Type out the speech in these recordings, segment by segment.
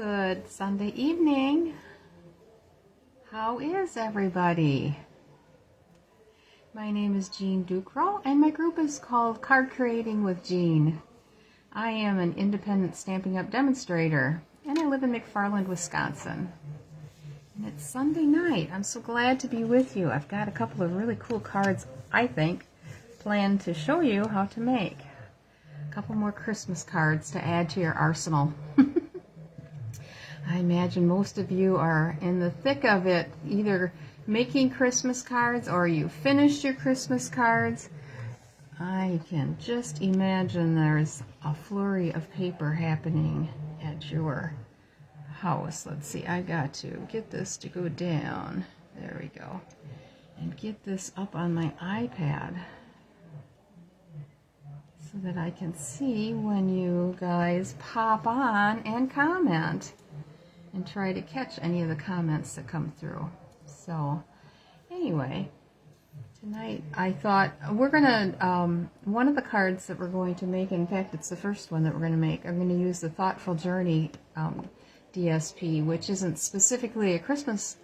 Good Sunday evening. How is everybody? My name is Jean Ducro and my group is called Card Creating with Jean. I am an independent Stampin' Up! Demonstrator and I live in McFarland, Wisconsin. And it's Sunday night. I'm so glad to be with you. I've got a couple of really cool cards, I think, planned to show you how to make. A couple more Christmas cards to add to your arsenal. I imagine most of you are in the thick of it, either making Christmas cards or you finished your Christmas cards. I can just imagine there's a flurry of paper happening at your house. Let's see, I got to get this to go down. There we go. And get this up on my iPad so that I can see when you guys pop on and comment and try to catch any of the comments that come through. So anyway, tonight I thought we're gonna one of the cards that we're going to make, in fact it's the first one that we're going to make, I'm going to use the Thoughtful Journey DSP, which isn't specifically a Christmas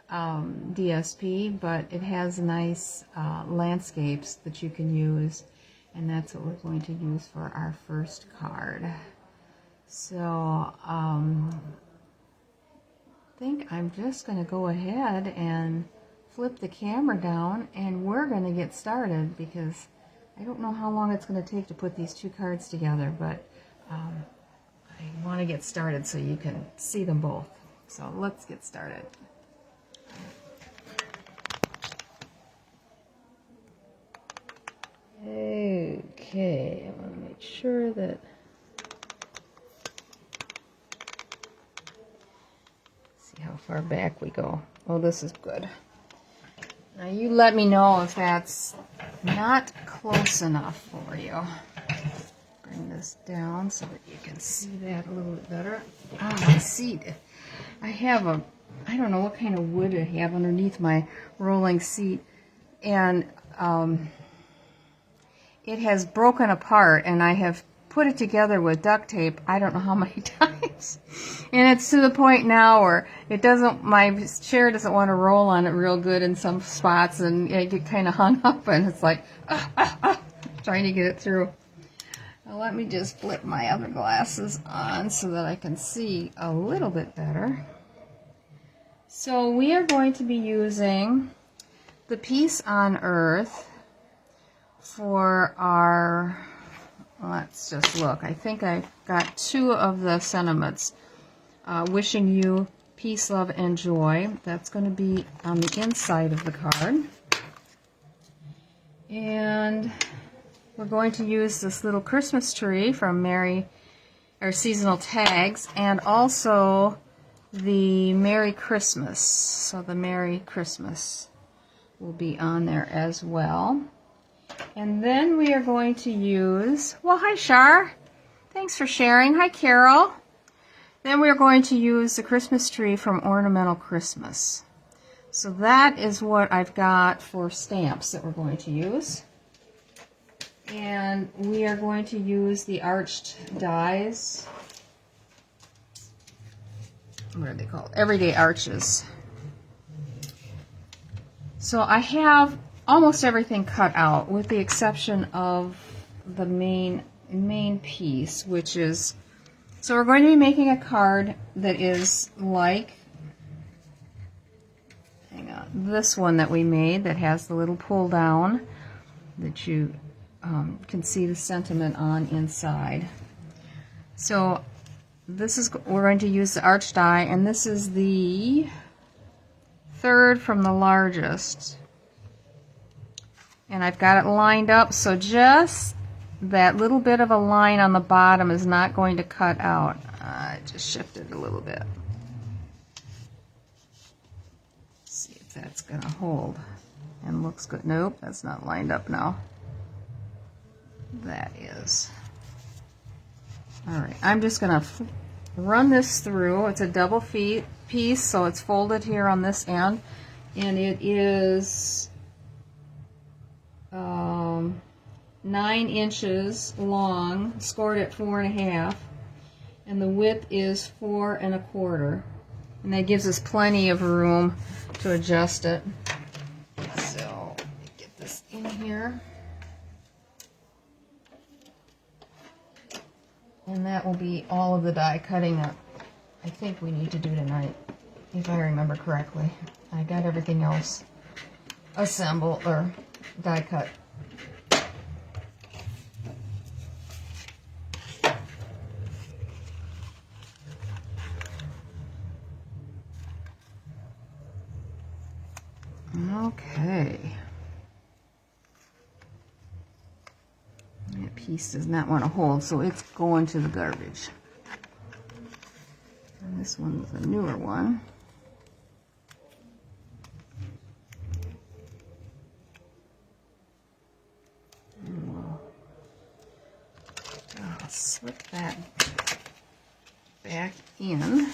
DSP, but it has nice landscapes that you can use, and that's what we're going to use for our first card. So I think I'm just going to go ahead and flip the camera down and we're going to get started, because I don't know how long it's going to take to put these two cards together, but I want to get started so you can see them both. So let's get started. Okay, I want to make sure that how far back we go. Oh, this is good. Now you let me know if that's not close enough for you. Bring this down so that you can see that a little bit better. Oh, my seat. I have I don't know what kind of wood I have underneath my rolling seat, and it has broken apart, and I have put it together with duct tape I don't know how many times, and it's to the point now where it doesn't, my chair doesn't want to roll on it real good in some spots, and I get kind of hung up, and it's like trying to get it through. Now let me just flip my other glasses on so that I can see a little bit better. So we are going to be using the Peace on Earth for our, let's just look. I think I've got two of the sentiments. Wishing you peace, love, and joy. That's going to be on the inside of the card. And we're going to use this little Christmas tree from Seasonal Tags, and also the Merry Christmas. So the Merry Christmas will be on there as well. And then we are going to use, well, hi Shar, thanks for sharing. Hi Carol. Then we are going to use the Christmas tree from Ornamental Christmas. So that is what I've got for stamps that we're going to use. And we are going to use the arched dies. What are they called? Everyday Arches. So I have almost everything cut out, with the exception of the main piece, which is, so we're going to be making a card that is like, hang on, this one that we made that has the little pull down that you can see the sentiment on inside. So this is, we're going to use the arched die, and this is the third from the largest. And I've got it lined up, so just that little bit of a line on the bottom is not going to cut out. I just shifted a little bit. Let's see if that's going to hold and looks good. Nope, that's not lined up now. That is. Alright, I'm just going to run this through. It's a double piece, so it's folded here on this end, and it is 9 inches long, scored at 4.5, and the width is 4 1/4, and that gives us plenty of room to adjust it. So get this in here, and that will be all of the die cutting that I think we need to do tonight, if I remember correctly. I got everything else assembled or die cut. Okay. That piece does not want to hold, so it's going to the garbage. And this one's a newer one. And I'll slip that back in.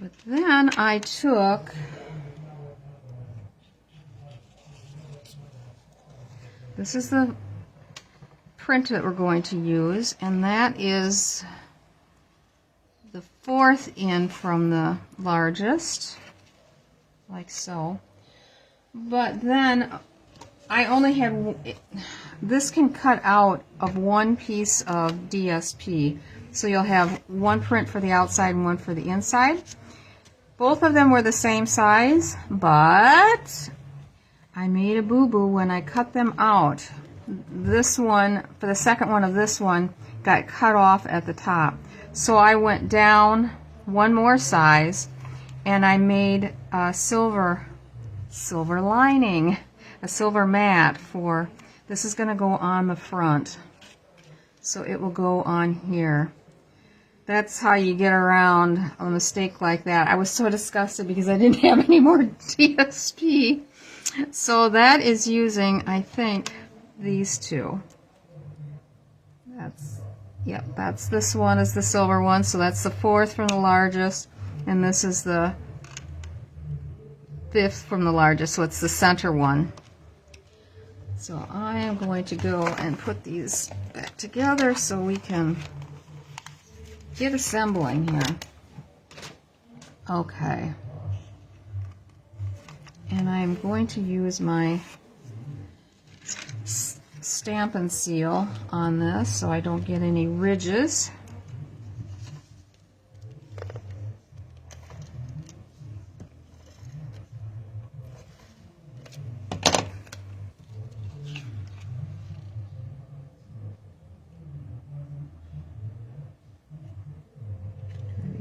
But then I took this is the print that we're going to use, and that is the 4th in from the largest, like so. But then I only had, this can cut out of one piece of DSP. So you'll have one print for the outside and one for the inside. Both of them were the same size, but I made a boo-boo when I cut them out. This one, for the second one of this one, got cut off at the top. So I went down one more size, and I made a silver lining, a silver mat for, this is going to go on the front. So it will go on here. That's how you get around a mistake like that. I was so disgusted because I didn't have any more DSP. So that is using, I think, these two. That's this one is the silver one, so that's the 4th from the largest, and this is the 5th from the largest, so it's the center one. So I am going to go and put these back together so we can get assembling here. Okay. And I'm going to use my stamp and seal on this so I don't get any ridges.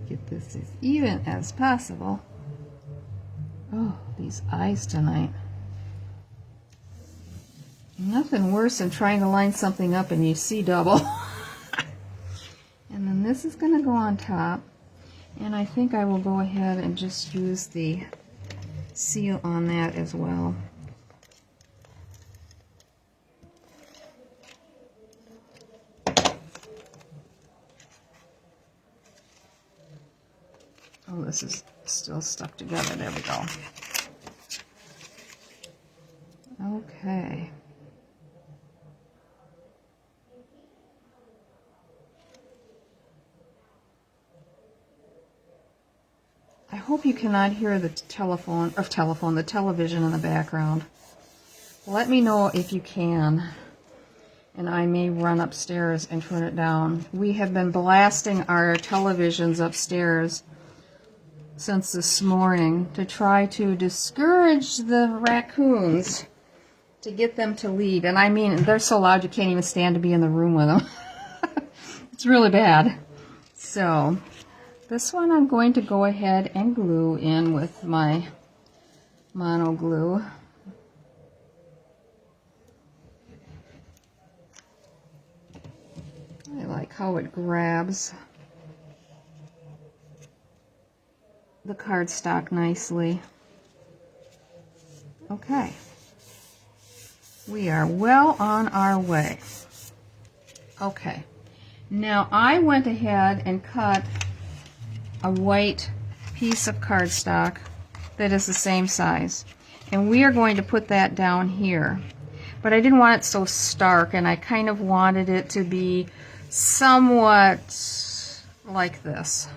Get this as even as possible. Oh, these eyes tonight. Nothing worse than trying to line something up and you see double. And then this is going to go on top. And I think I will go ahead and just use the seal on that as well. Oh, this is still stuck together. There we go. Okay. I hope you cannot hear the the television in the background. Let me know if you can, and I may run upstairs and turn it down. We have been blasting our televisions upstairs since this morning to try to discourage the raccoons, to get them to leave. And I mean, they're so loud you can't even stand to be in the room with them. It's really bad. So this one I'm going to go ahead and glue in with my mono glue. I like how it grabs the cardstock nicely. Okay. We are well on our way. Okay. Now I went ahead and cut a white piece of cardstock that is the same size. And we are going to put that down here. But I didn't want it so stark, and I kind of wanted it to be somewhat like this.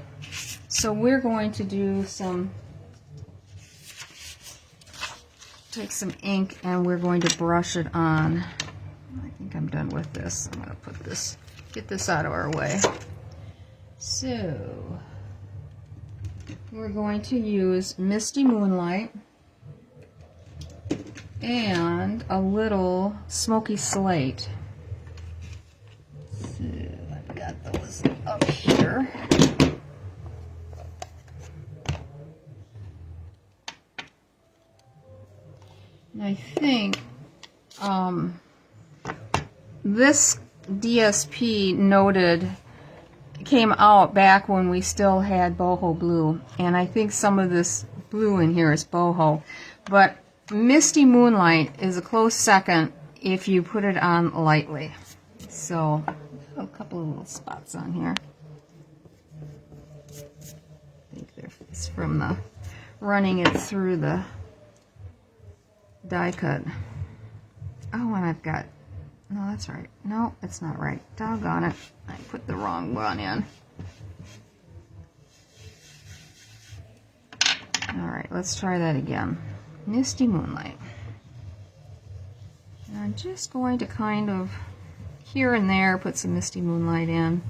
So we're going to do take some ink and we're going to brush it on. I think I'm done with this. I'm going to get this out of our way. So we're going to use Misty Moonlight and a little Smoky Slate. So I've got those up here. And I think this DSP came out back when we still had boho blue, and I think some of this blue in here is boho, but Misty Moonlight is a close second if you put it on lightly. So a couple of little spots on here. I think it's from the running it through the die cut. Oh, and I've got, no, that's right. No, it's not right. Doggone it. I put the wrong one in. All right, let's try that again. Misty Moonlight. And I'm just going to kind of here and there put some Misty Moonlight in.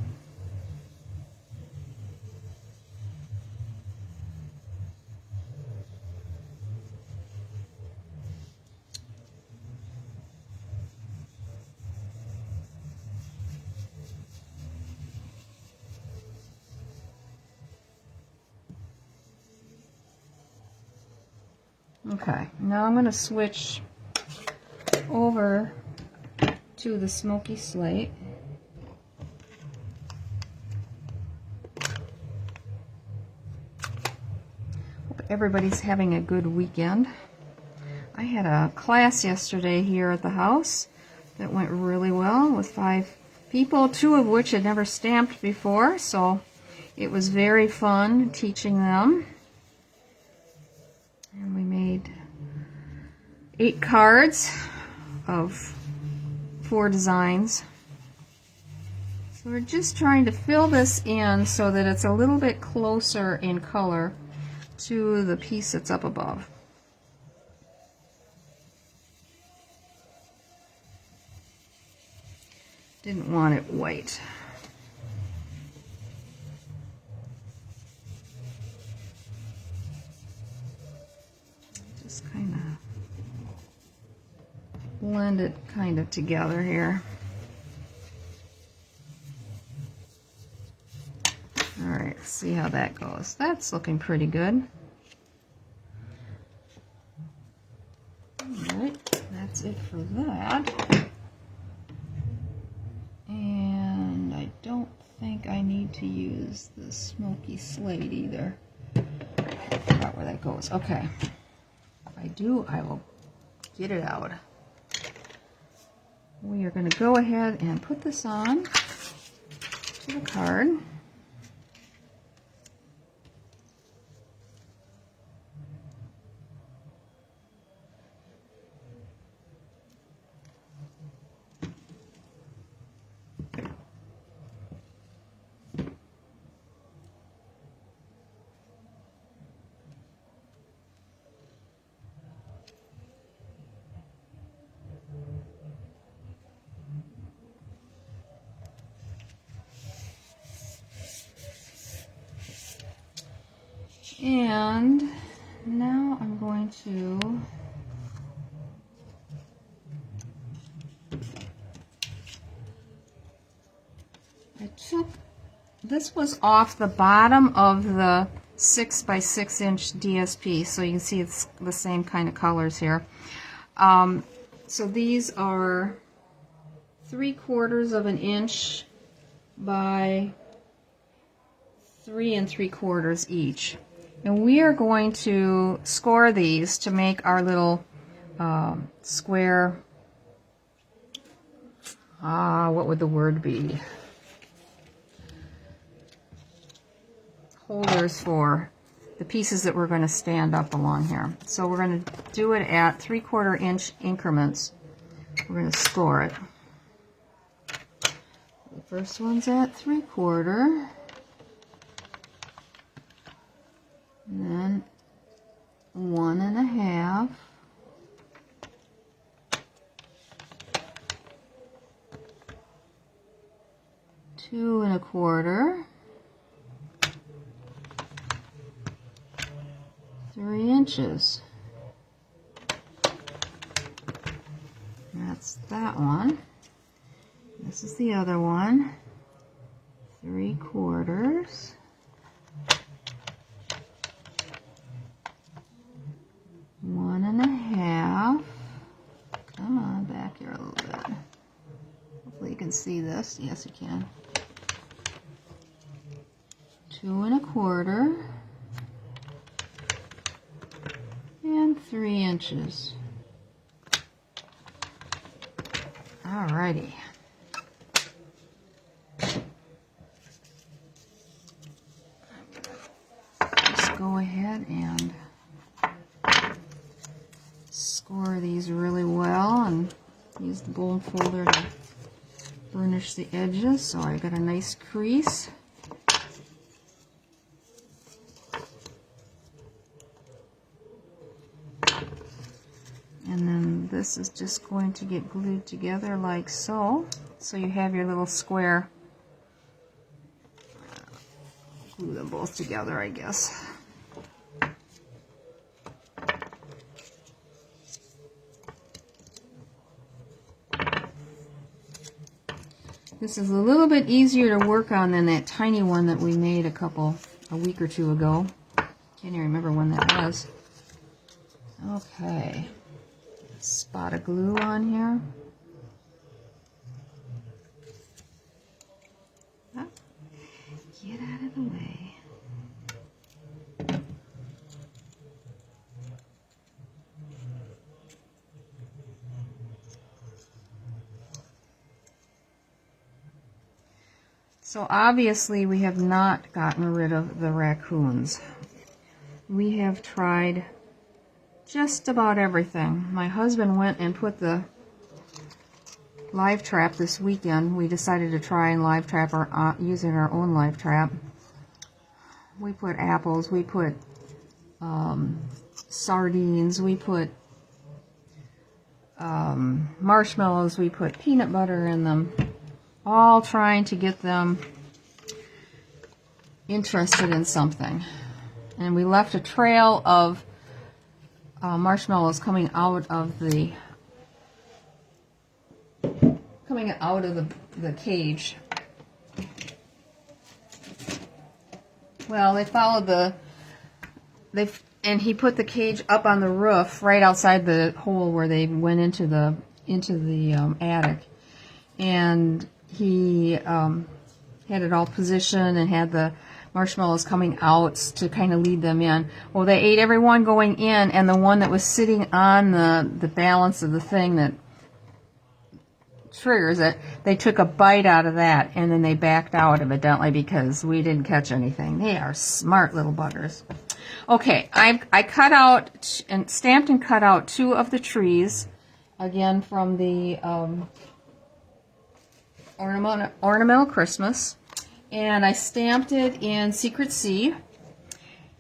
Okay, now I'm going to switch over to the Smoky Slate. Hope everybody's having a good weekend. I had a class yesterday here at the house that went really well with 5 people, 2 of which had never stamped before, so it was very fun teaching them. And we made 8 cards of 4 designs. So we're just trying to fill this in so that it's a little bit closer in color to the piece that's up above. Didn't want it white. Just kind of blend it kind of together here. All right, let's see how that goes. That's looking pretty good. All right, that's it for that. And I don't think I need to use the Smoky Slate either. I forgot where that goes. Okay. If I do, I will get it out. We are going to go ahead and put this on to the card. And now I'm going to this was off the bottom of the 6 by 6 inch DSP, so you can see it's the same kind of colors here. So these are 3/4 of an inch by 3 3/4 each. And we are going to score these to make our little square, what would the word be? Holders for the pieces that we're going to stand up along here. So we're going to do it at 3/4 inch increments. We're going to score it. First one's at 3/4. And then 1 1/2. 2 1/4. 3 inches. That's that one. This is the other one. 3/4. 1 1/2. Come on, back here a little bit. Hopefully you can see this. Yes, you can. 2 1/4. And 3 inches. Alrighty. Just go ahead and score these really well and use the gold folder to burnish the edges so I got a nice crease. And then this is just going to get glued together like so. So you have your little square. Glue them both together, I guess. This is a little bit easier to work on than that tiny one that we made a week or two ago. Can't even remember when that was. Okay. Spot of glue on here. Oh, get out of the way. So obviously we have not gotten rid of the raccoons. We have tried just about everything. My husband went and put the live trap this weekend. We decided to try and live trap using our own live trap. We put apples, we put sardines, we put marshmallows, we put peanut butter in them, all trying to get them interested in something. And we left a trail of marshmallows coming out of the cage. Well, they followed and he put the cage up on the roof right outside the hole where they went into the attic, and he had it all positioned and had the marshmallows coming out to kind of lead them in. Well, they ate every one going in, and the one that was sitting on the balance of the thing that triggers it, they took a bite out of that, and then they backed out evidently because we didn't catch anything. They are smart little buggers. Okay, I cut out and stamped and cut out 2 of the trees, again from the Ornamental Christmas. And I stamped it in Secret Sea,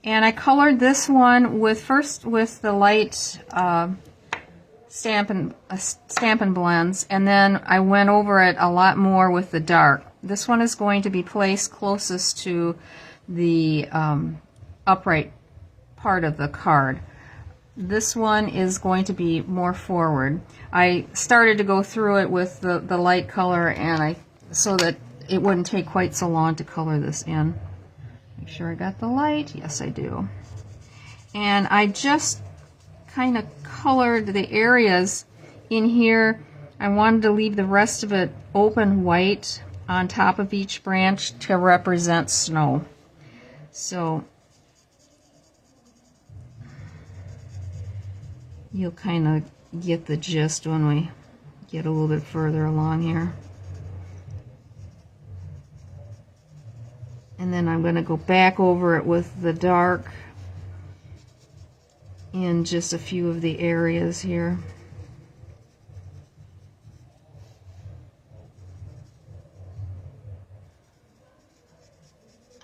and I colored this one with the light Stampin' Blends, and then I went over it a lot more with the dark. This one is going to be placed closest to the upright part of the card. This one is going to be more forward. I started to go through it with the light color, and so that it wouldn't take quite so long to color this in. Make sure I got the light. Yes, I do. And I just kind of colored the areas in here. I wanted to leave the rest of it open white on top of each branch to represent snow. So you'll kind of get the gist when we get a little bit further along here. And then I'm going to go back over it with the dark in just a few of the areas here.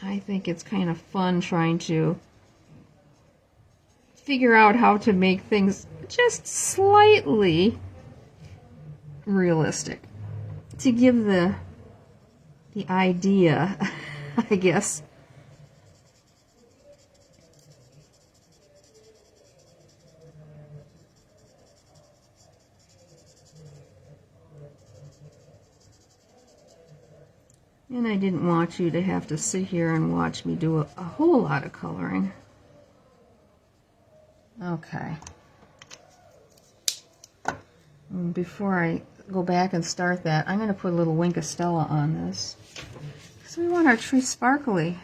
I think it's kind of fun trying to figure out how to make things just slightly realistic to give the idea, I guess. And I didn't want you to have to sit here and watch me do a whole lot of coloring. Okay. And before I go back and start that, I'm going to put a little Wink of Stella on this, because we want our tree sparkly.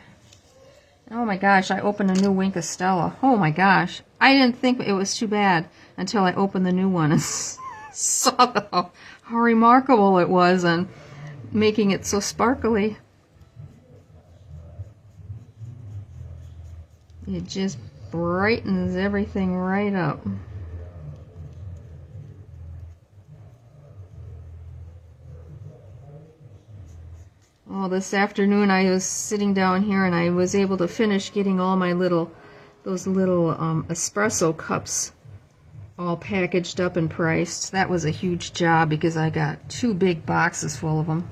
Oh my gosh, I opened a new Wink of Stella. Oh my gosh. I didn't think it was too bad until I opened the new one and saw how remarkable it was and making it so sparkly. It just brightens everything right up. Oh, this afternoon I was sitting down here and I was able to finish getting all my those little espresso cups all packaged up and priced. That was a huge job because I got 2 big boxes full of them.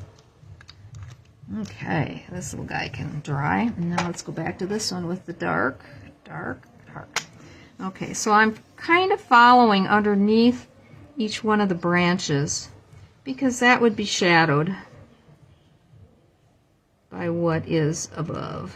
Okay, this little guy can dry. And now let's go back to this one with the dark. Okay, so I'm kind of following underneath each one of the branches because that would be shadowed by what is above.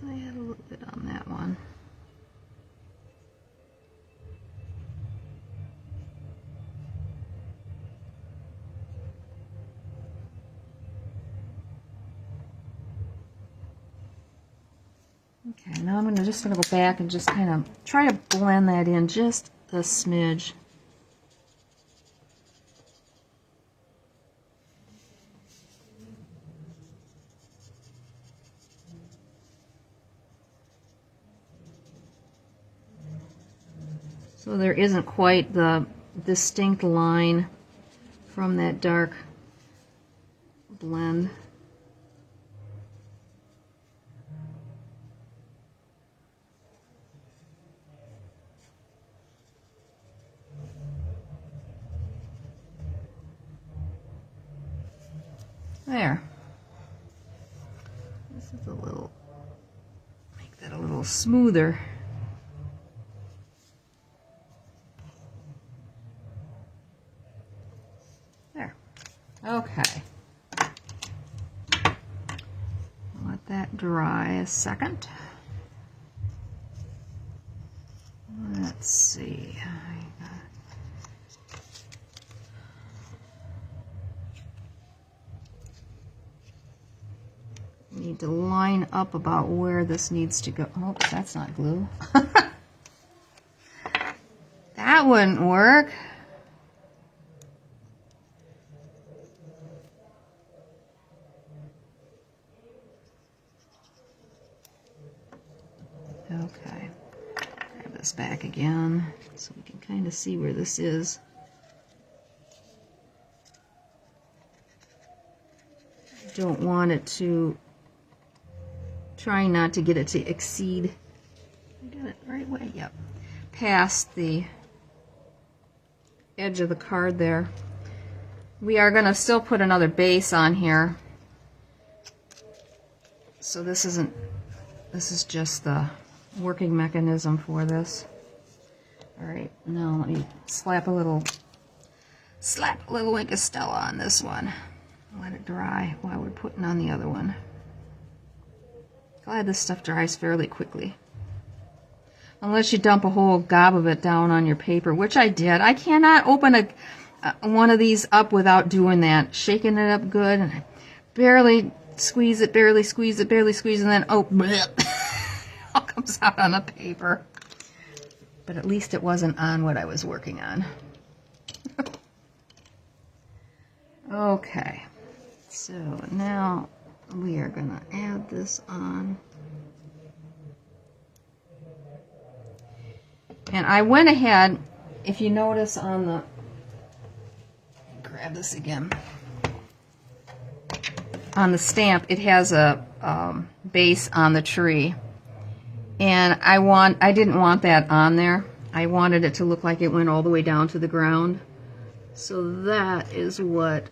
I had a little bit on that one. Okay, now I'm just going to go back and just kind of try to blend that in just a smidge. So there isn't quite the distinct line from that dark blend. There. This is a little, make that a little smoother. There. Okay. Let that dry a second. Let's see. Need to line up about where this needs to go. Oh, that's not glue. That wouldn't work. Okay. Grab this back again so we can kind of see where this is. Don't want it to, trying not to get it to exceed, I got it the right way, yep, past the edge of the card there. We are going to still put another base on here. So this is just the working mechanism for this. Alright, now let me slap a little Wink of Stella on this one. Let it dry while we're putting on the other one. Glad this stuff dries fairly quickly. Unless you dump a whole gob of it down on your paper, which I did. I cannot open one of these up without doing that. Shaking it up good, and I barely squeeze it, and then, oh, bleh, it all comes out on the paper. but at least it wasn't on what I was working on. Okay, so now we are going to add this on. And I went ahead, if you notice on the, grab this again, on the stamp, it has a base on the tree. And I didn't want that on there. I wanted it to look like it went all the way down to the ground. So that is what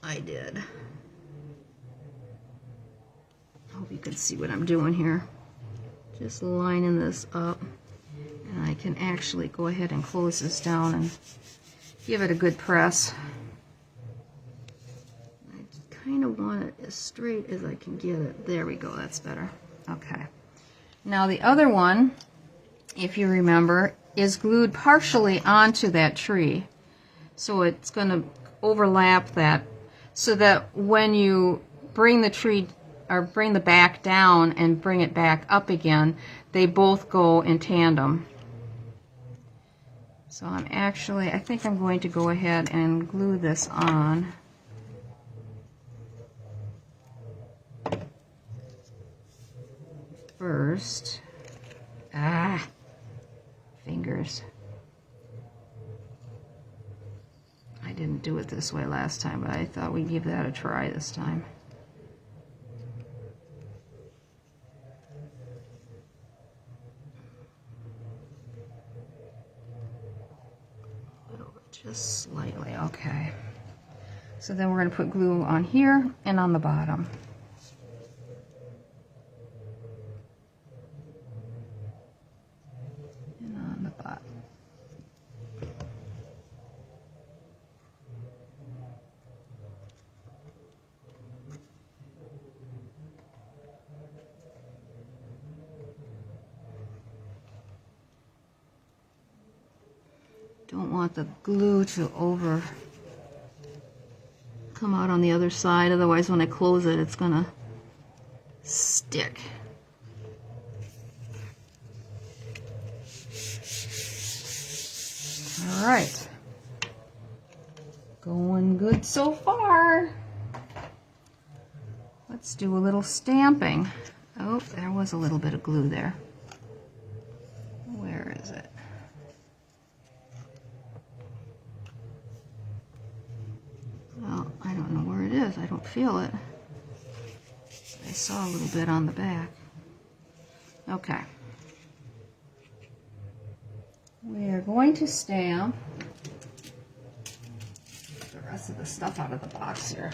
I did. I hope you can see what I'm doing here. Just lining this up. And I can actually go ahead and close this down and give it a good press. I kind of want it as straight as I can get it. There we go, that's better. Okay. Now the other one, if you remember, is glued partially onto that tree. So it's going to overlap that so that when you bring the tree or bring the back down and bring it back up again, they both go in tandem. So I think I'm going to go ahead and glue this on. First. Fingers. I didn't do it this way last time, but I thought we'd give that a try this time. Just slightly, okay. So then we're going to put glue on here and on the bottom. And on the bottom. Don't want the glue to come out on the other side, otherwise when I close it, it's gonna stick. All right, going good so far. Let's do a little stamping. Oh, there was a little bit of glue there. Where is it? Well, I don't know where it is. I don't feel it. I saw a little bit on the back. Okay. We are going to stamp the rest of the stuff out of the box here.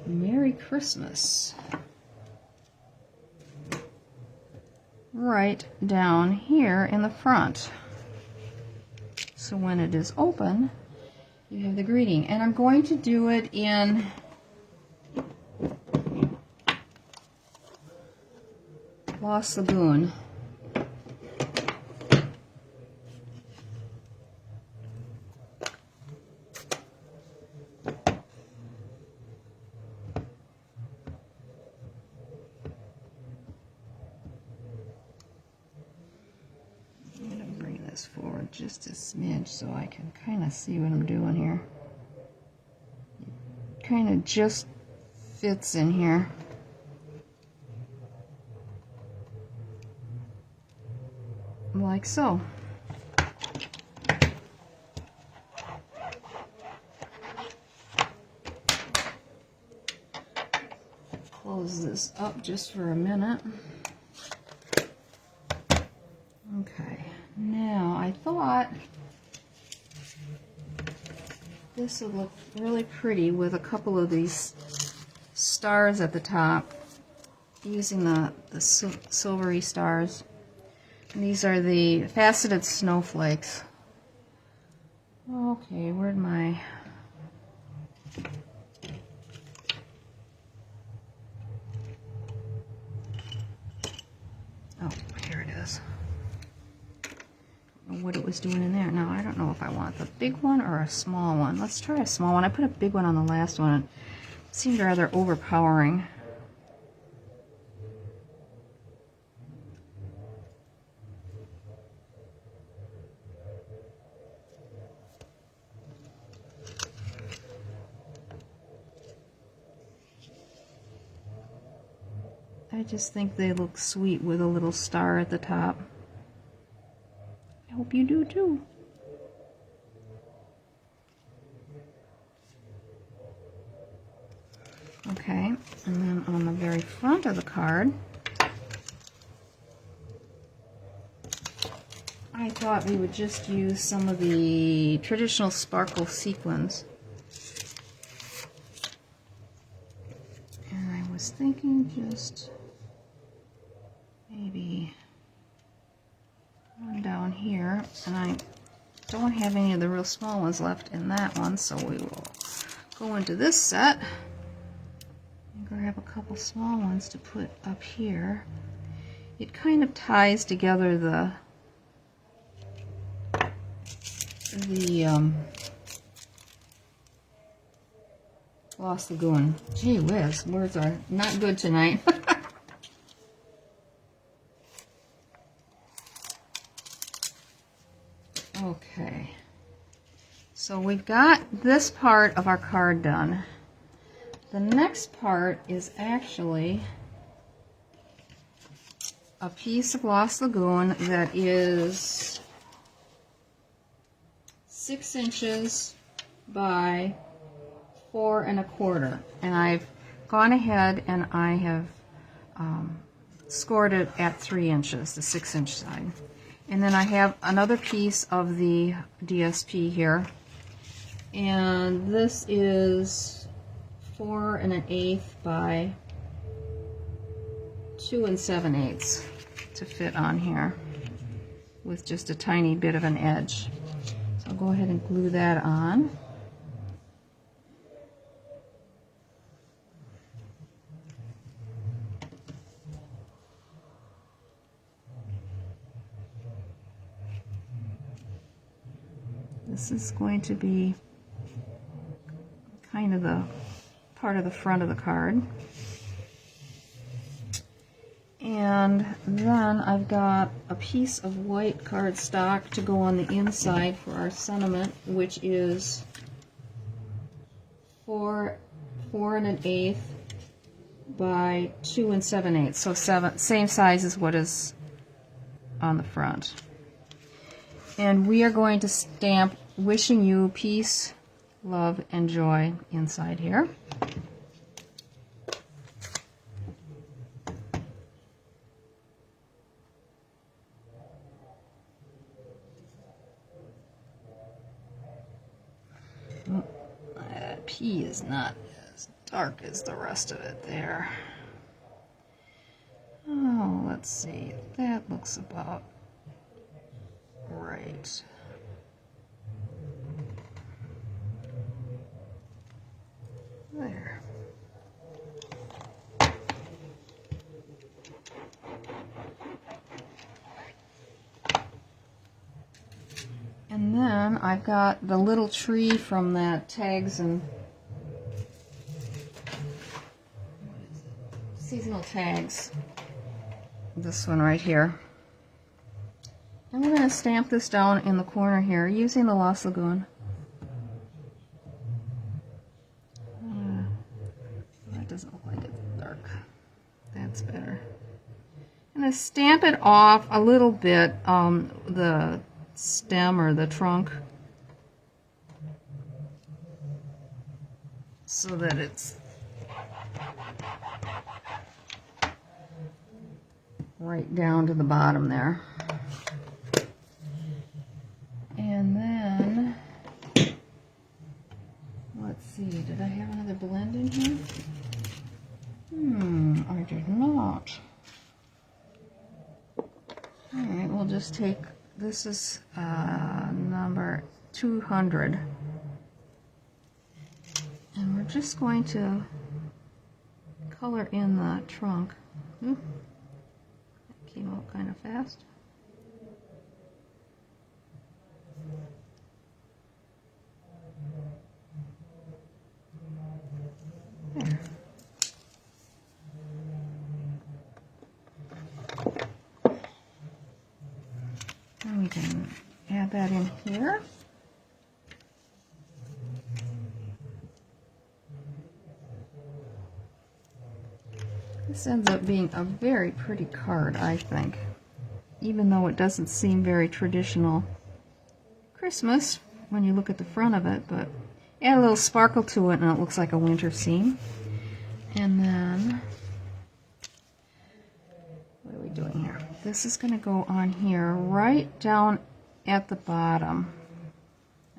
Merry Christmas. Right down here in the front. So when it is open, you have the greeting. And I'm going to do it in Lost Lagoon. Forward just a smidge so I can kind of see what I'm doing here. It kind of just fits in here. Like so. Close this up just for a minute. Okay. Now, I thought this would look really pretty with a couple of these stars at the top, using the silvery stars. And these are the faceted snowflakes. Okay, where'd my... Oh, here it is. What it was doing in there. Now I don't know if I want the big one or a small one. Let's try a small one. I put a big one on the last one. seemed rather overpowering. I just think they look sweet with a little star at the top. I hope you do too. Okay, and then on the very front of the card, I thought we would just use some of the traditional sparkle sequins. And I was thinking just maybe one down here, and I don't have any of the real small ones left in that one, so we will go into this set and grab a couple small ones to put up here. It kind of ties together the Lost Lagoon. Gee whiz, words are not good tonight. Okay, so we've got this part of our card done. The next part is actually a piece of Lost Lagoon that is 6 inches by 4 1/4, and I've gone ahead and I have scored it at 3 inches, the 6-inch side. And then I have another piece of the DSP here, and this is 4 1/8 by 2 7/8 to fit on here with just a tiny bit of an edge. So I'll go ahead and glue that on. This is going to be kind of the part of the front of the card. And then I've got a piece of white cardstock to go on the inside for our sentiment, which is 4 1/8 by 2 7/8, so same size as what is on the front. And we are going to stamp "Wishing you peace, love, and joy" inside here. That P is not as dark as the rest of it there. Oh, let's see. That looks about right. There. And then I've got the little tree from that Tags and Seasonal Tags. This one right here. And we're going to stamp this down in the corner here using the Lost Lagoon. That doesn't look like it's dark. That's better. I'm going to stamp it off a little bit, the stem or the trunk, so that it's right down to the bottom there. And then, let's see, did I have another blend in here? I did not. Alright, we'll just take, this is number 200. And we're just going to color in the trunk. That came out kind of fast. There. And we can add that in here. This ends up being a very pretty card, I think, even though it doesn't seem very traditional Christmas when you look at the front of it, but add a little sparkle to it and it looks like a winter scene. And then, what are we doing here? This is going to go on here right down at the bottom.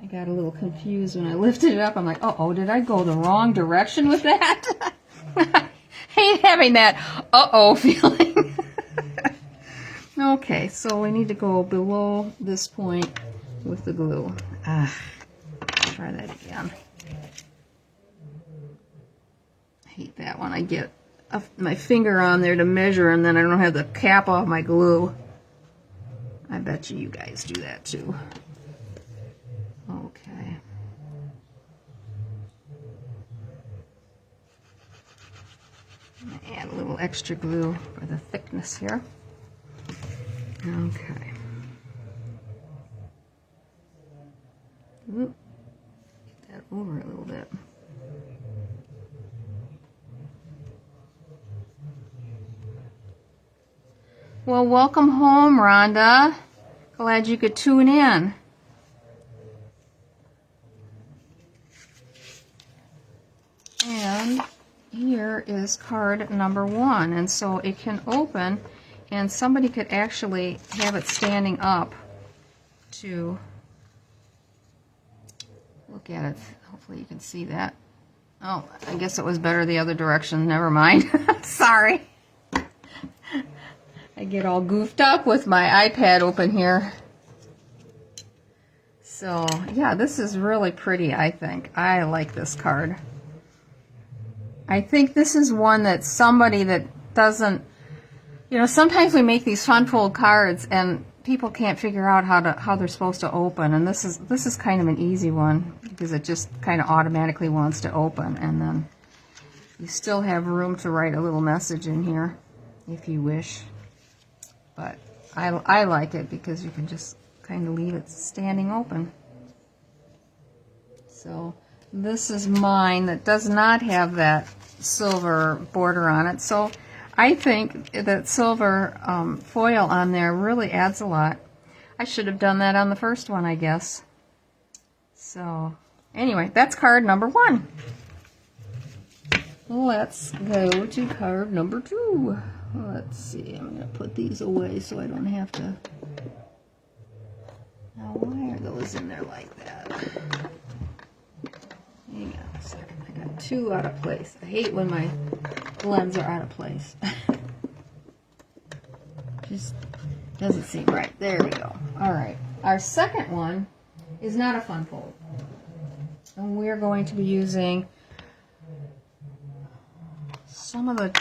I got a little confused when I lifted it up. I'm like, uh-oh, did I go the wrong direction with that? Hate having that uh-oh feeling. Okay, so we need to go below this point with the glue. Try that again. I hate that when I get my finger on there to measure and then I don't have the cap off my glue. I bet you guys do that too. Okay. I'm going to add a little extra glue for the thickness here. Okay. Oop. Get that over a little bit. Well, welcome home, Rhonda. Glad you could tune in. And here is card number 1, and so it can open, and somebody could actually have it standing up to look at it. Hopefully you can see that. Oh, I guess it was better the other direction. Never mind. Sorry. I get all goofed up with my iPad open here. So, yeah, this is really pretty, I think. I like this card. I think this is one that somebody that doesn't, you know, sometimes we make these fun fold cards and people can't figure out how they're supposed to open, and this is kind of an easy one because it just kind of automatically wants to open, and then you still have room to write a little message in here if you wish. But I like it because you can just kind of leave it standing open. So this is mine that does not have that silver border on it. So I think that silver foil on there really adds a lot. I should have done that on the first one, I guess. So anyway, that's card number 1. Let's go to card number 2. Let's see, I'm going to put these away so I don't have to... Now, why are those in there like that? Hang on a second, I got 2 out of place. I hate when my blends are out of place. Just doesn't seem right. There we go. Alright, our second one is not a fun fold. And we're going to be using some of the...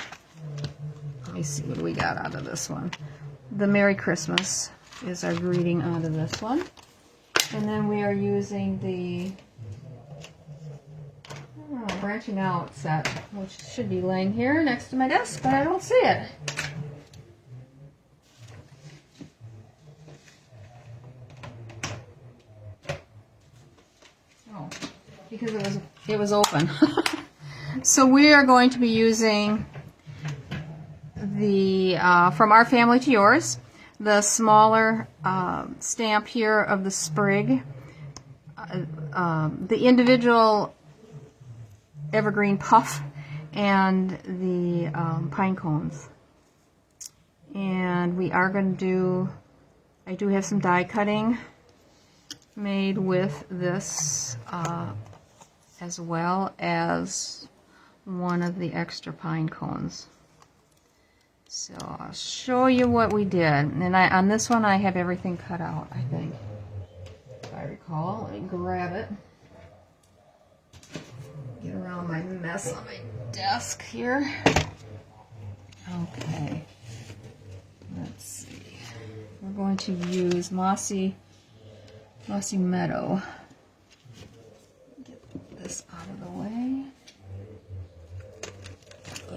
Let me see what we got out of this one. The Merry Christmas is our greeting out of this one. And then we are using the branching out set, which should be laying here next to my desk, but I don't see it. Oh, because it was open. So we are going to be using the From Our Family to Yours, the smaller stamp here of the sprig, the individual evergreen puff, and the pine cones. And we are going to do, I do have some die cutting made with this, as well as one of the extra pine cones. So I'll show you what we did. And on this one I have everything cut out, I think, if I recall. Let me grab it. Get around my mess on my desk here. Okay. Let's see. We're going to use Mossy Meadow. Get this out of the way.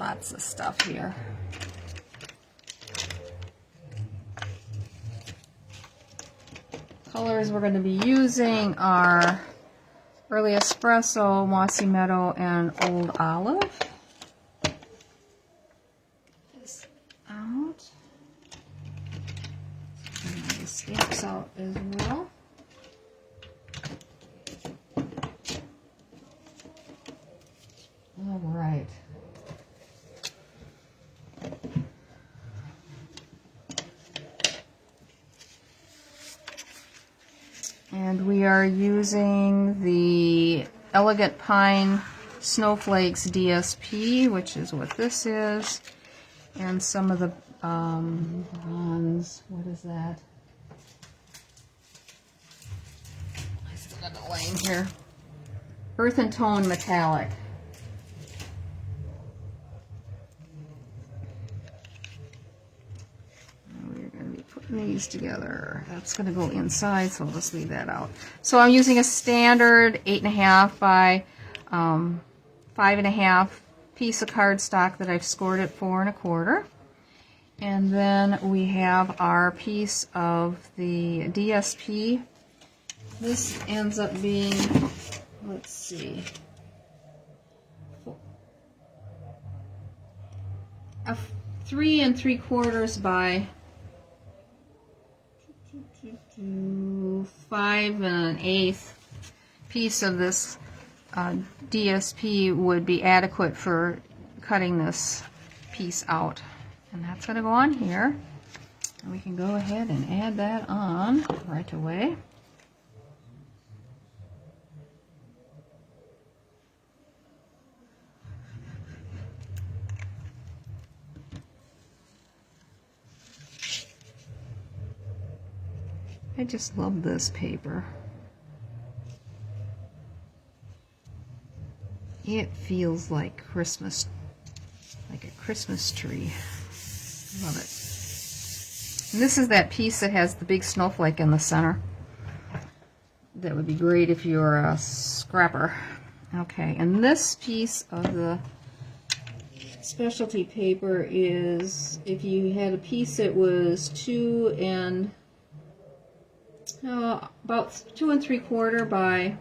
lots of stuff here. Colors we're going to be using are Early Espresso, Mossy Meadow, and Old Olive. This out. And the stamps out as well. All right. And we are using the Elegant Pines Snowflake DSP, which is what this is, and some of the bronze. What is that? I still got it laying here. Earth and Tone Metallic. These together. That's going to go inside, so I'll just leave that out. So I'm using a standard 8.5 by 5.5 piece of cardstock that I've scored at 4 1/4. And then we have our piece of the DSP. This ends up being, let's see, a 3 3/4 by 5 1/8 piece of this DSP would be adequate for cutting this piece out. And that's going to go on here. And we can go ahead and add that on right away. I just love this paper. It feels like Christmas, like a Christmas tree. Love it. And this is that piece that has the big snowflake in the center. That would be great if you're a scrapper. Okay, and this piece of the specialty paper is, if you had a piece that was about 2 3/4 by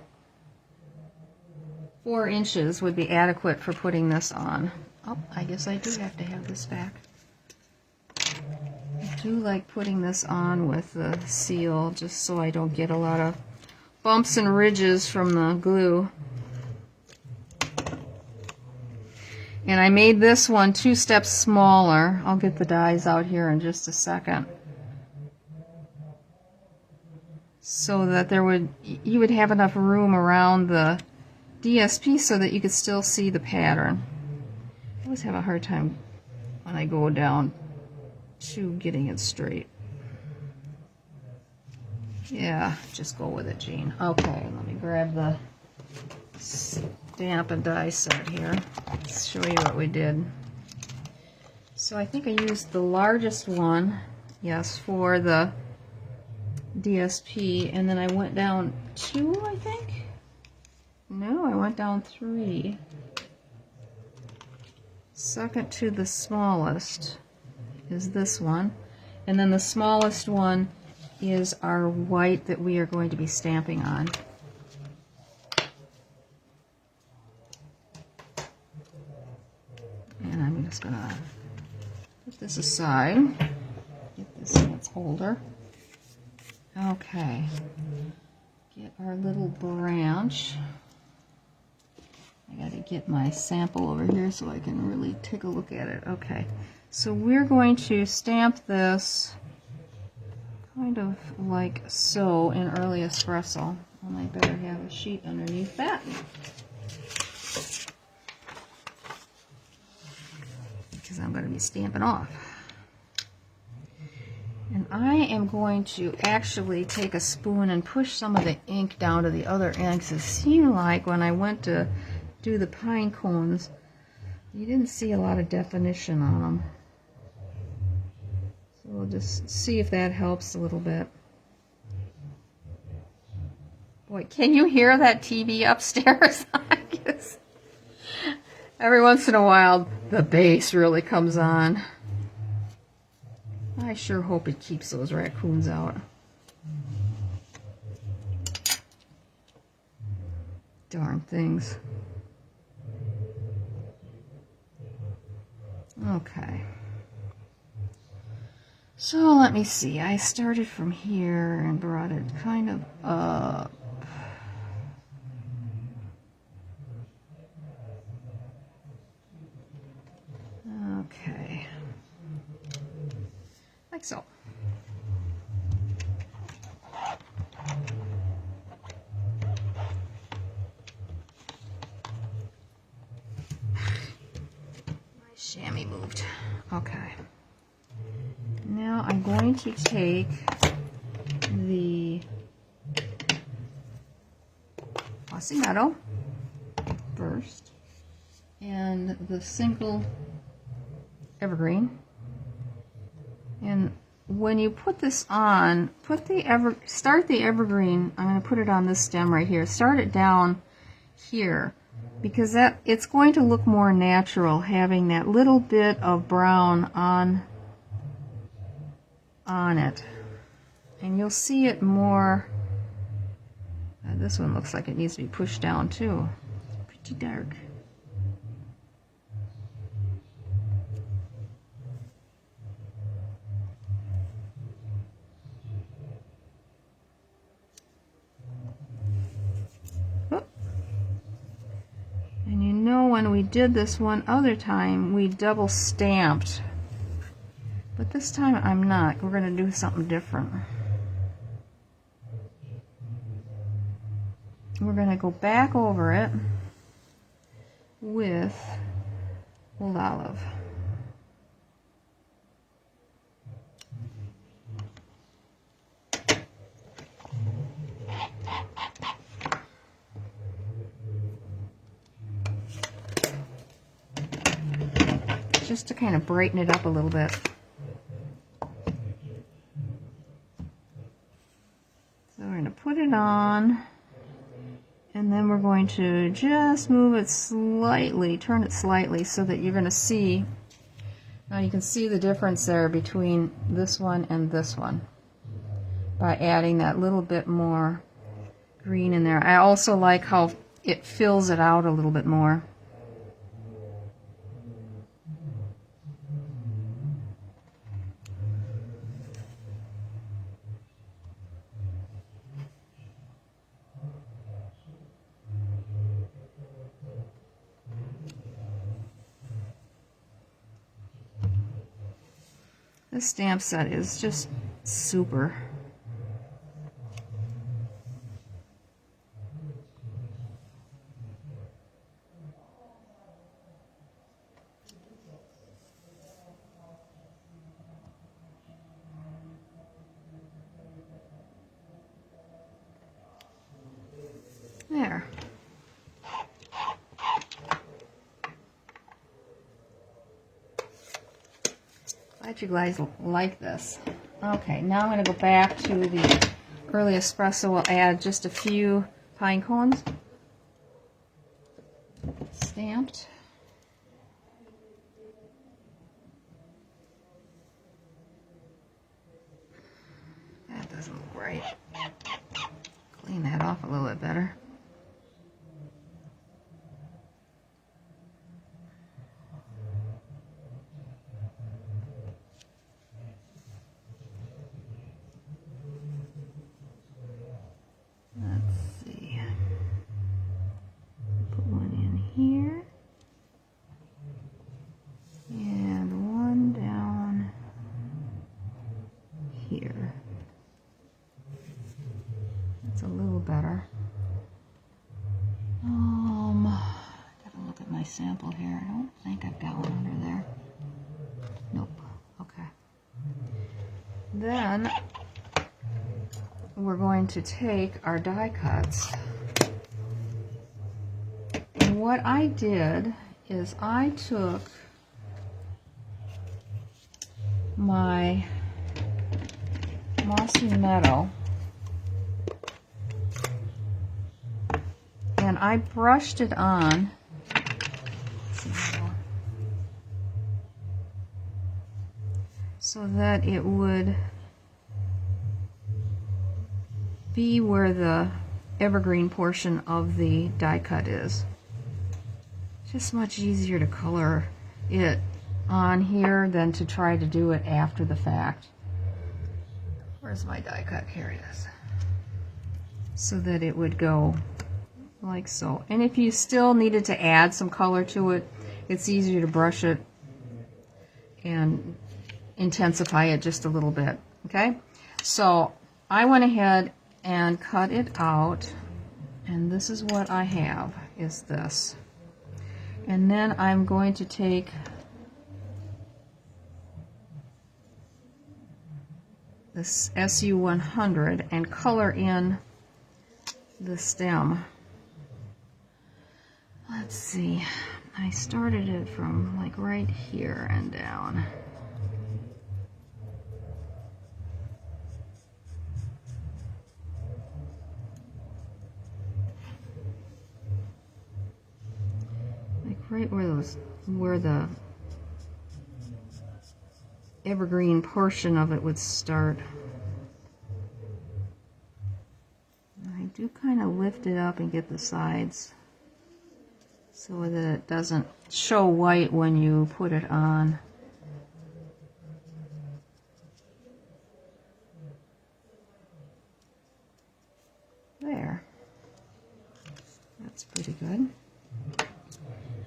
4 inches would be adequate for putting this on. Oh, I guess I do have to have this back. I do like putting this on with the seal just so I don't get a lot of bumps and ridges from the glue. And I made this one 2 steps smaller. I'll get the dies out here in just a second. So that you would have enough room around the DSP so that you could still see the pattern. I always have a hard time when I go down to getting it straight. Yeah, just go with it, Jean. Okay, let me grab the stamp and die set here. Let's show you what we did. So I think I used the largest one, yes, for the DSP, and then I went down 2, I think? No, I went down 3. Second to the smallest is this one, and then the smallest one is our white that we are going to be stamping on. And I'm just going to put this aside, get this in its holder. Okay, get our little branch. I got to get my sample over here so I can really take a look at it. Okay, so we're going to stamp this kind of like so in Early Espresso. And I better have a sheet underneath that, because I'm going to be stamping off. And I am going to actually take a spoon and push some of the ink down to the other end, because it seemed like when I went to do the pine cones, you didn't see a lot of definition on them. So we'll just see if that helps a little bit. Boy, can you hear that TV upstairs? Every once in a while, the bass really comes on. I sure hope it keeps those raccoons out. Darn things. Okay. So let me see. I started from here and brought it kind of up. Okay. Like so. My chamois moved. Okay. Now I'm going to take the glossy meadow first and the single evergreen, and when you put this on, start the evergreen. I'm going to put it on this stem right here. Start it down here because it's going to look more natural having that little bit of brown on it, and you'll see it more. This one looks like it needs to be pushed down too. Pretty dark. And you know, when we did this one other time, we double stamped. But this time I'm not. We're going to do something different. We're going to go back over it with Old Olive. Just to kind of brighten it up a little bit. So we're going to put it on, and then we're going to just move it slightly, turn it slightly, so that you're going to see, now you can see the difference there between this one and this one by adding that little bit more green in there. I also like how it fills it out a little bit more. This stamp set is just super. There. Glad you guys like this. Okay, now I'm going to go back to the early espresso. We'll add just a few pine cones stamped. That doesn't look right. Clean that off a little bit better. Better. Gotta look at my sample here. I don't think I've got one under there. Nope. Okay. Then we're going to take our die cuts. And what I did is I took my mossy meadow and I brushed it on so that it would be where the evergreen portion of the die cut is. Just much easier to color it on here than to try to do it after the fact. Where's my die cut? Here it is. So that it would go like so. And if you still needed to add some color to it, it's easier to brush it and intensify it just a little bit. Okay? So I went ahead and cut it out, and this is what I have, is this. And then I'm going to take this SU100 and color in the stem. Let's see, I started it from like right here and down. Like right where the evergreen portion of it would start. I do kind of lift it up and get the sides so that it doesn't show white when you put it on. There. That's pretty good.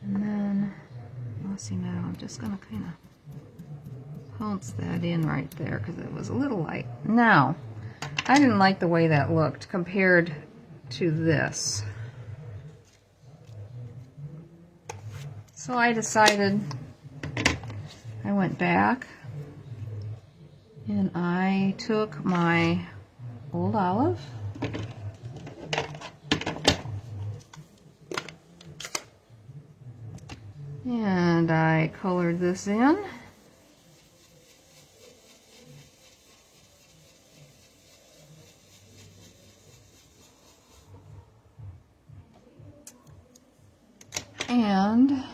And then, glossy metal, I'm just going to kind of pounce that in right there because it was a little light. Now, I didn't like the way that looked compared to this. So I decided, I went back and I took my old olive and I colored this in. And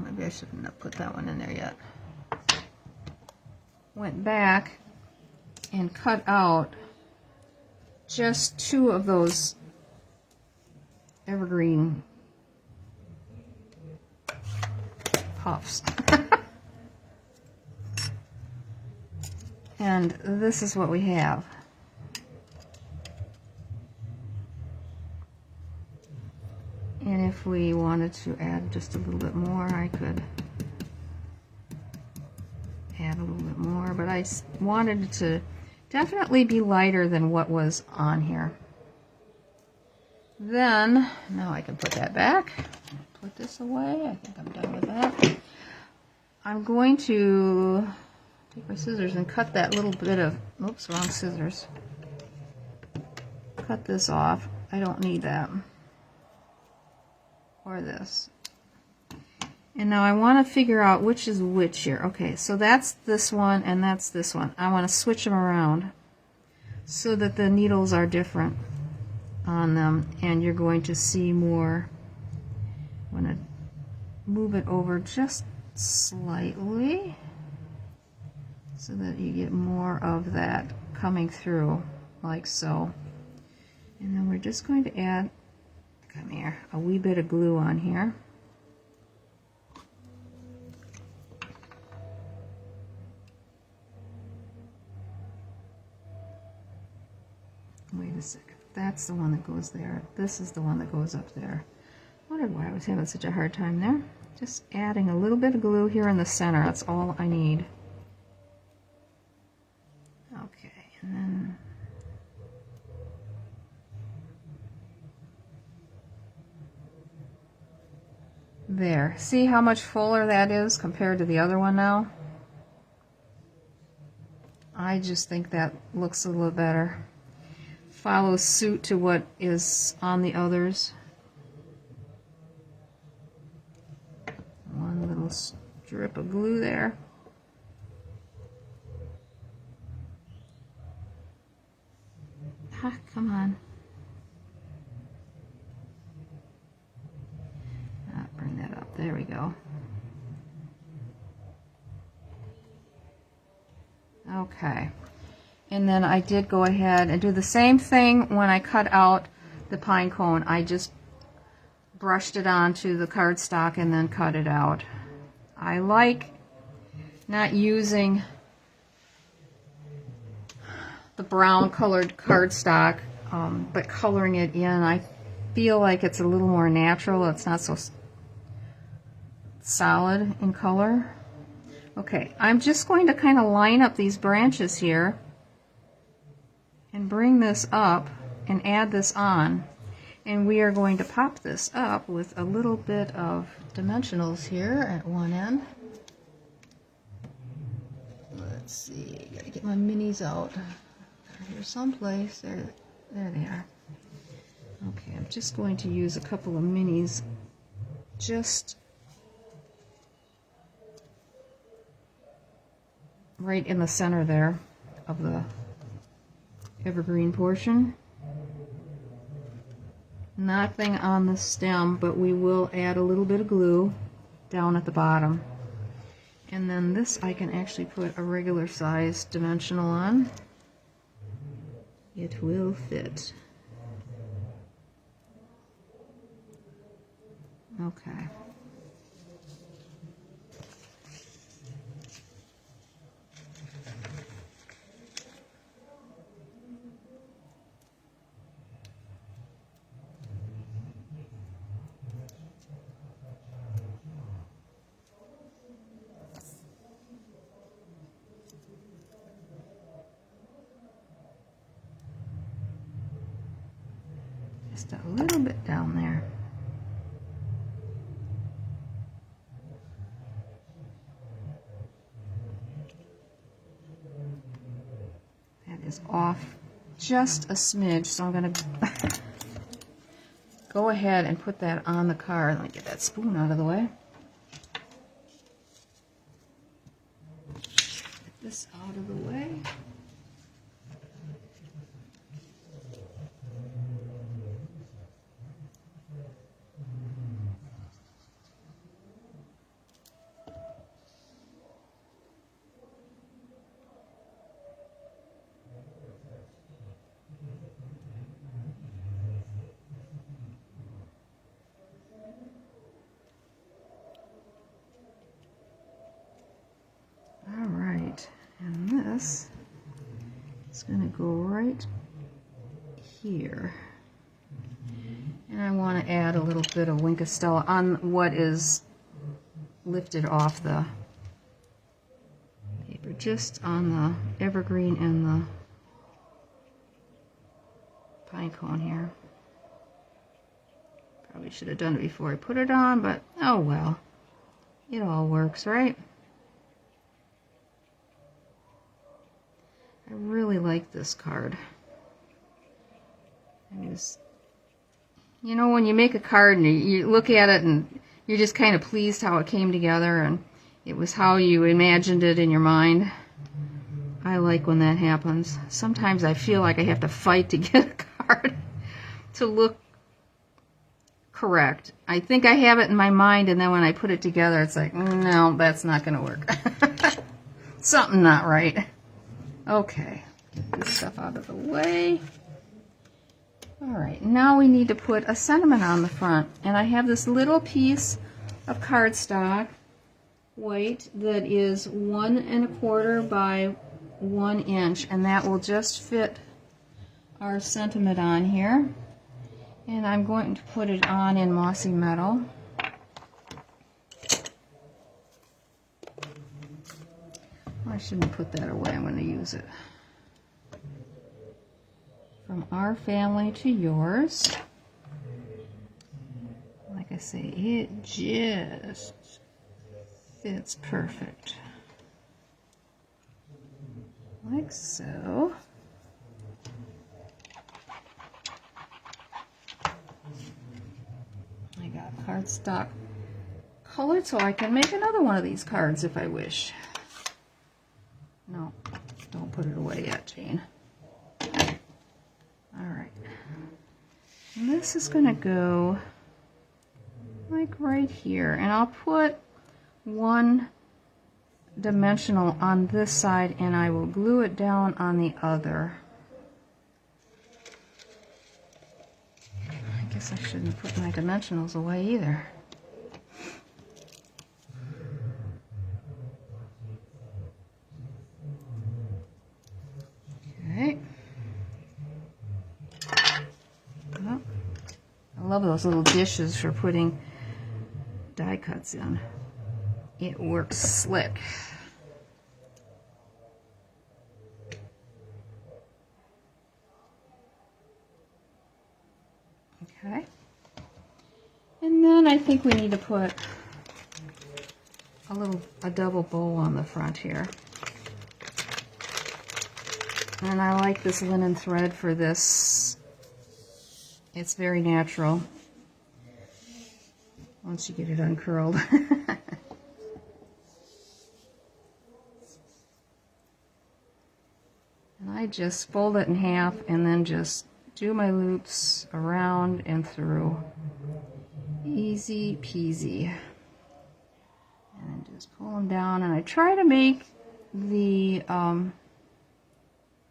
maybe I shouldn't have put that one in there yet. Went back and cut out just 2 of those evergreen puffs. And this is what we have. And if we wanted to add just a little bit more, I could add a little bit more, but I wanted it to definitely be lighter than what was on here. Then, now I can put that back, put this away. I think I'm done with that. I'm going to take my scissors and cut that little bit of, oops, wrong scissors. Cut this off. I don't need that. Or this. And now I want to figure out which is which here. Okay, so that's this one and that's this one. I want to switch them around so that the needles are different on them, and you're going to see more. I'm going to move it over just slightly so that you get more of that coming through, like so. And then we're just going to add, come here, a wee bit of glue on here. Wait a second. That's the one that goes there. This is the one that goes up there. I wondered why I was having such a hard time there. Just adding a little bit of glue here in the center. That's all I need. Okay, and then there. See how much fuller that is compared to the other one now? I just think that looks a little better. Follows suit to what is on the others. One little strip of glue there. Ah, come on. There we go. Okay. And then I did go ahead and do the same thing when I cut out the pine cone. I just brushed it onto the cardstock and then cut it out. I like not using the brown colored cardstock, but coloring it in. I feel like it's a little more natural. It's not so solid in color. Okay, I'm just going to kind of line up these branches here and bring this up and add this on. And we are going to pop this up with a little bit of dimensionals here at one end. Let's see, gotta get my minis out. They're here someplace. There they are. Okay, I'm just going to use a couple of minis just right in the center there of the evergreen portion. Nothing on the stem, but we will add a little bit of glue down at the bottom. And then this I can actually put a regular size dimensional on. It will fit. Okay. Just a little bit down there. That is off just a smidge, so I'm going to go ahead and put that on the card. Let me get that spoon out of the way. Get this out of the way. And this is going to go right here. And I want to add a little bit of Wink of Stella on what is lifted off the paper, just on the evergreen and the pine cone here. Probably should have done it before I put it on, but oh well. It all works, right? I really like this card. You know, when you make a card and you look at it and you're just kind of pleased how it came together and it was how you imagined it in your mind. I like when that happens. Sometimes I feel like I have to fight to get a card to look correct. I think I have it in my mind, and then when I put it together, it's like, no, that's not going to work. Something not right. Okay, get this stuff out of the way. Alright, now we need to put a sentiment on the front. And I have this little piece of cardstock, white, that is 1 1/4 by 1 inch. And that will just fit our sentiment on here. And I'm going to put it on in Mossy Meadow. I shouldn't put that away, I'm going to use it. From our family to yours. Like I say, it just fits perfect. Like so. I got cardstock colored so I can make another one of these cards if I wish. No, don't put it away yet, Jane. Alright. This is going to go like right here, and I'll put one dimensional on this side and I will glue it down on the other. I guess I shouldn't put my dimensionals away either. Okay. Oh, I love those little dishes for putting die cuts in. It works slick. Okay. And then I think we need to put a double bow on the front here. And I like this linen thread for this. It's very natural once you get it uncurled. And I just fold it in half and then just do my loops around and through. Easy peasy. And just pull them down, and I try to make the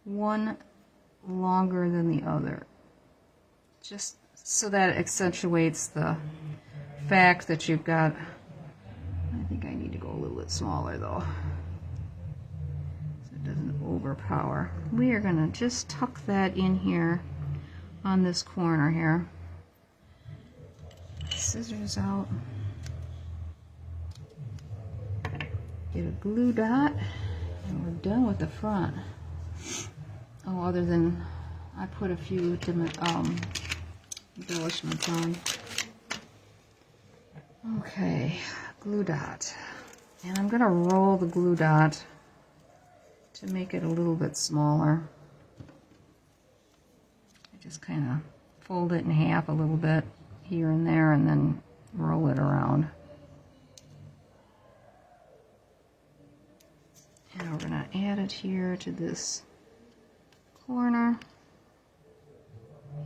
one longer than the other, just so that it accentuates the fact that you've got. I think I need to go a little bit smaller though, so it doesn't overpower. We are going to just tuck that in here on this corner here. Scissors out. Get a glue dot, and we're done with the front. Oh, other than I put a few embellishments on. Okay, glue dot. And I'm going to roll the glue dot to make it a little bit smaller. I just kind of fold it in half a little bit here and there and then roll it around. And we're going to add it here to this corner.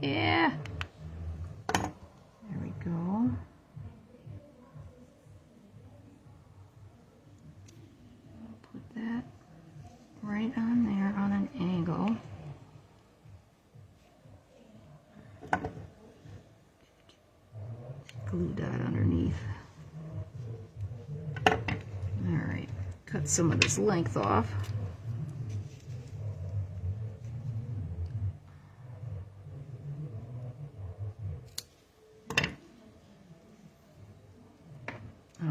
Yeah. There we go. Put that right on there on an angle. Glue dot underneath. Alright, cut some of this length off.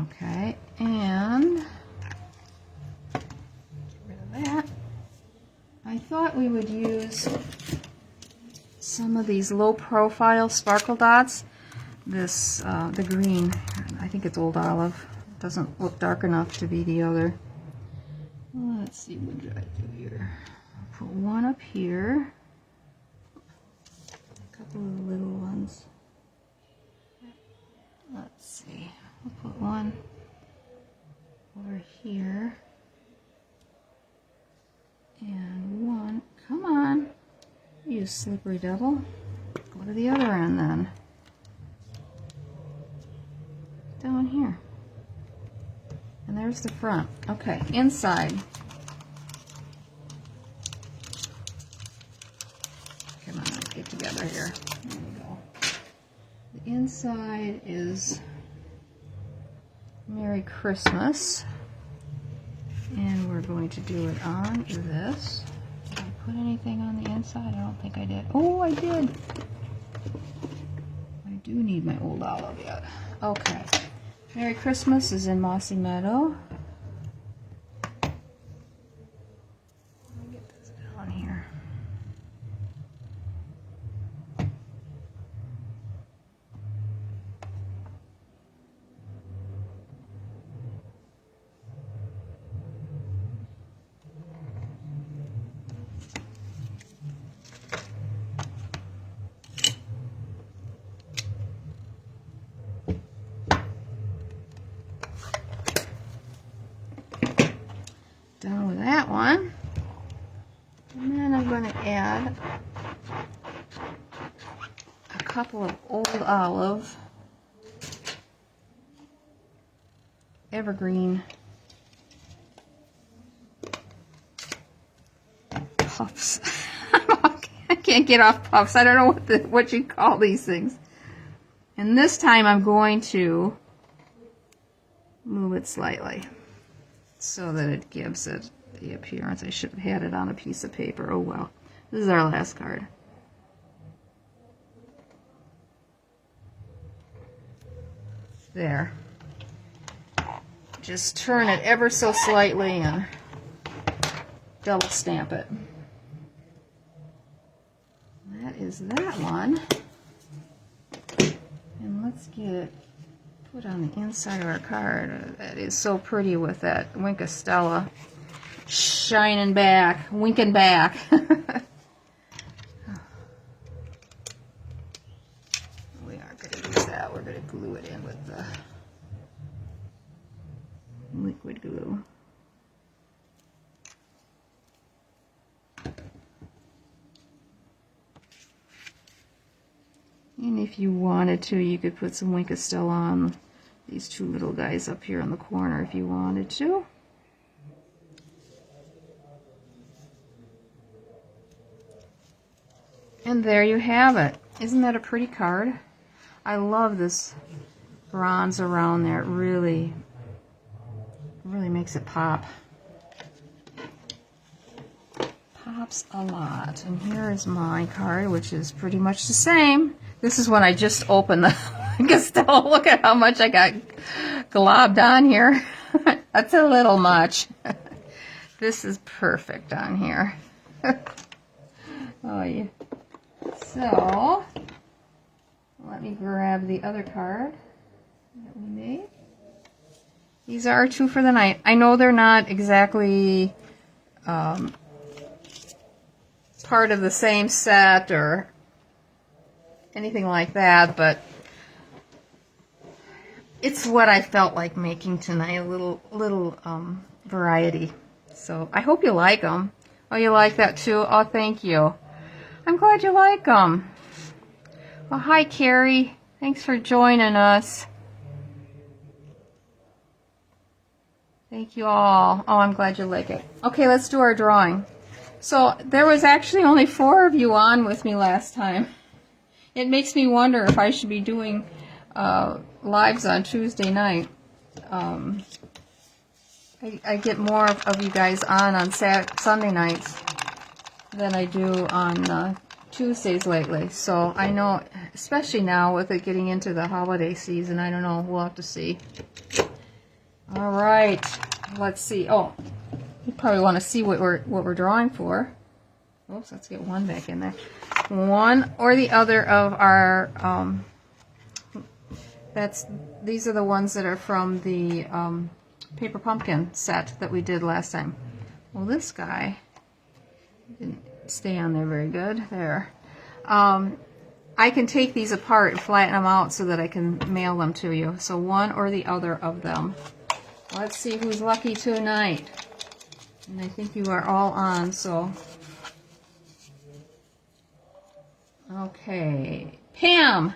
Okay, and get rid of that. I thought we would use some of these low profile sparkle dots. This, the green, I think it's Old Olive. It doesn't look dark enough to be the other. Let's see, what did I do here? I'll put one up here. A couple of little ones. Let's see. I'll put one over here. And one, come on. You slippery devil. Go to the other end then. Down here. And there's the front. Okay, inside. Come on, let's get together here. There we go. The inside is Merry Christmas. And we're going to do it on this. Did I put anything on the inside? I don't think I did. Oh, I did. I do need my Old Olive yet. Okay. Merry Christmas is in Mossy Meadow. Let me get this down here. Done with that one. And then I'm going to add a couple of Old Olive evergreen puffs. I can't get off puffs. I don't know what you call these things. And this time I'm going to move it slightly so that it gives it the appearance. I should have had it on a piece of paper. Oh well. This is our last card. There. Just turn it ever so slightly and double stamp it. That is that one. And let's get it put on the inside of our card. That is so pretty with that Winkastella shining back, winking back. We aren't going to use that. We're going to glue it in with the liquid glue. And if you wanted to, you could put some Winkastella on these two little guys up here in the corner if you wanted to. And there you have it. Isn't that a pretty card? I love this bronze around there. It really makes it pop. Pops a lot. And here is my card, which is pretty much the same. This is when I just opened the Winkastella. Look at how much I got globbed on here. That's a little much. This is perfect on here. Oh yeah. So, let me grab the other card that we made. These are our two for the night. I know they're not exactly part of the same set or anything like that, but it's what I felt like making tonight, a little variety. So I hope you like them. Oh, you like that too? Oh, thank you. I'm glad you like them. Well, hi, Carrie. Thanks for joining us. Thank you all. Oh, I'm glad you like it. Okay, let's do our drawing. So there was actually only 4 of you on with me last time. It makes me wonder if I should be doing lives on Tuesday night. I get more of you guys on Sunday nights than I do on Tuesdays lately. So I know, especially now with it getting into the holiday season, I don't know. We'll have to see. All right. Let's see. Oh, you probably want to see what we're drawing for. Oops, let's get one back in there. One or the other of our these are the ones that are from the paper pumpkin set that we did last time. Well, this guy didn't stay on there very good. There. I can take these apart and flatten them out so that I can mail them to you. So one or the other of them. Let's see who's lucky tonight. And I think you are all on, so. Okay. Pam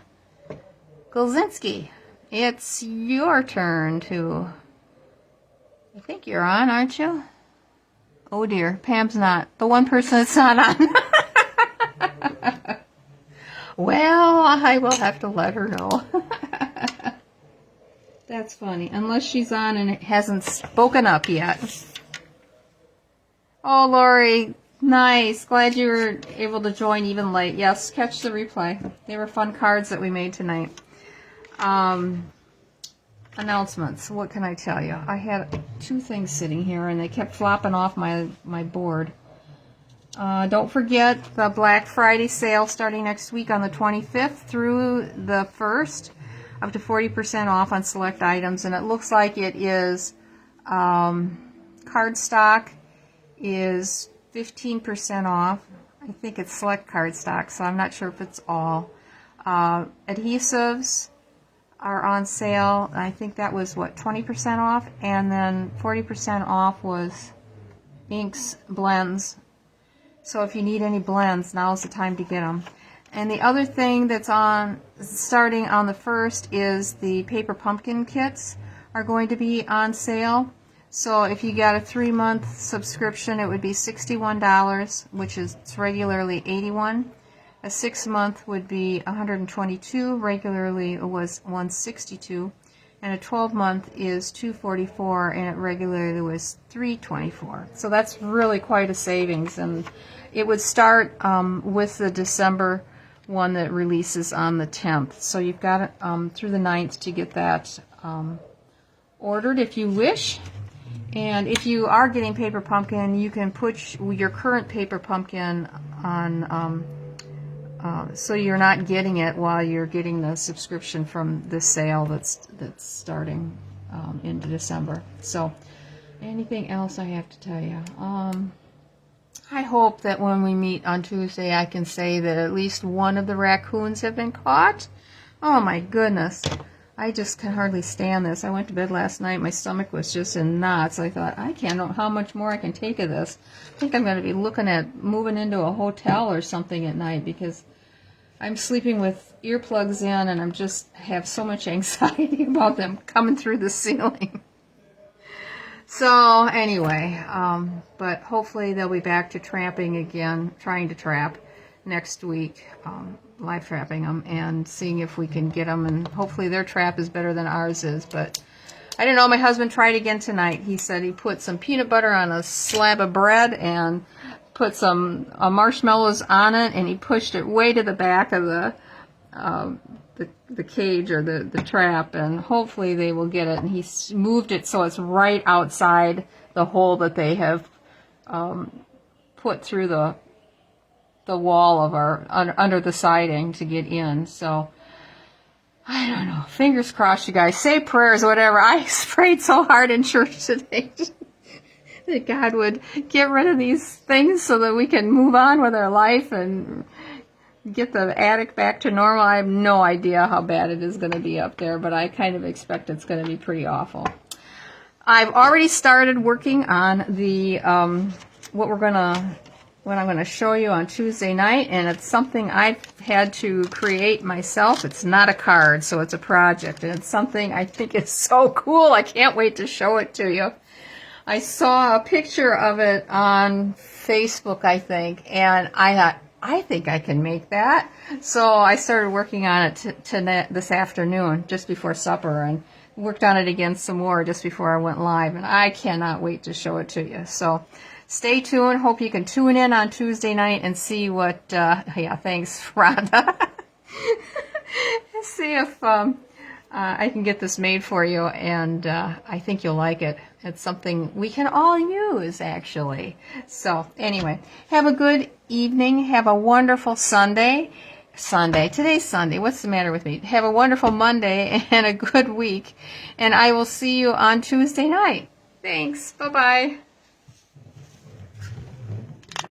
Golzinski, it's your turn to. I think you're on, aren't you? Oh dear, Pam's not. The one person that's not on. Well, I will have to let her know. That's funny. Unless she's on and it hasn't spoken up yet. Oh, Lori, nice. Glad you were able to join even late. Yes, catch the replay. They were fun cards that we made tonight. Announcements. What can I tell you? I had 2 things sitting here and they kept flopping off my board. Don't forget the Black Friday sale starting next week on the 25th through the 1st, up to 40% off on select items. And it looks like it is cardstock is 15% off. I think it's select cardstock, so I'm not sure if it's all. Adhesives are on sale. I think that was, what, 20% off? And then 40% off was inks, blends. So if you need any blends, now's the time to get them. And the other thing that's on, starting on the 1st, is the paper pumpkin kits are going to be on sale. So if you got a 3-month subscription, it would be $61, which is regularly $81. A 6-month would be $122. Regularly it was $162. And a 12-month is $244, and it regularly was $324. So that's really quite a savings, and it would start with the December one that releases on the 10th. So you've got it through the 9th to get that ordered if you wish. And if you are getting Paper Pumpkin, you can put your current Paper Pumpkin on, so you're not getting it while you're getting the subscription from the sale that's starting into December. So, anything else I have to tell you? I hope that when we meet on Tuesday, I can say that at least one of the raccoons have been caught. Oh my goodness. I just can hardly stand this. I went to bed last night. My stomach was just in knots. I thought, I can't know how much more I can take of this. I think I'm going to be looking at moving into a hotel or something at night because I'm sleeping with earplugs in and I'm just have so much anxiety about them coming through the ceiling. So anyway, but hopefully they'll be back to trapping again, trying to trap next week. Live trapping them and seeing if we can get them, and hopefully their trap is better than ours is. But I don't know, my husband tried again tonight. He said he put some peanut butter on a slab of bread and put some marshmallows on it, and he pushed it way to the back of the cage or the trap, and hopefully they will get it. And he moved it so it's right outside the hole that they have put through the wall of our under the siding to get in. So I don't know, fingers crossed, you guys. Say prayers, whatever. I prayed so hard in church today that God would get rid of these things so that we can move on with our life and get the attic back to normal. I have no idea how bad it is going to be up there, but I kind of expect it's going to be pretty awful. I've already started working on the what I'm going to show you on Tuesday night, and it's something I've had to create myself. It's not a card, so it's a project, and it's something I think is so cool. I can't wait to show it to you. I saw a picture of it on Facebook, I think, and I thought, I think I can make that. So I started working on it this afternoon, just before supper, and worked on it again some more just before I went live, and I cannot wait to show it to you. So stay tuned. Hope you can tune in on Tuesday night and see what, yeah, thanks, Rhonda. See if I can get this made for you, and I think you'll like it. It's something we can all use, actually. So anyway, have a good evening. Have a wonderful Sunday. Today's Sunday. What's the matter with me? Have a wonderful Monday and a good week. And I will see you on Tuesday night. Thanks. Bye-bye.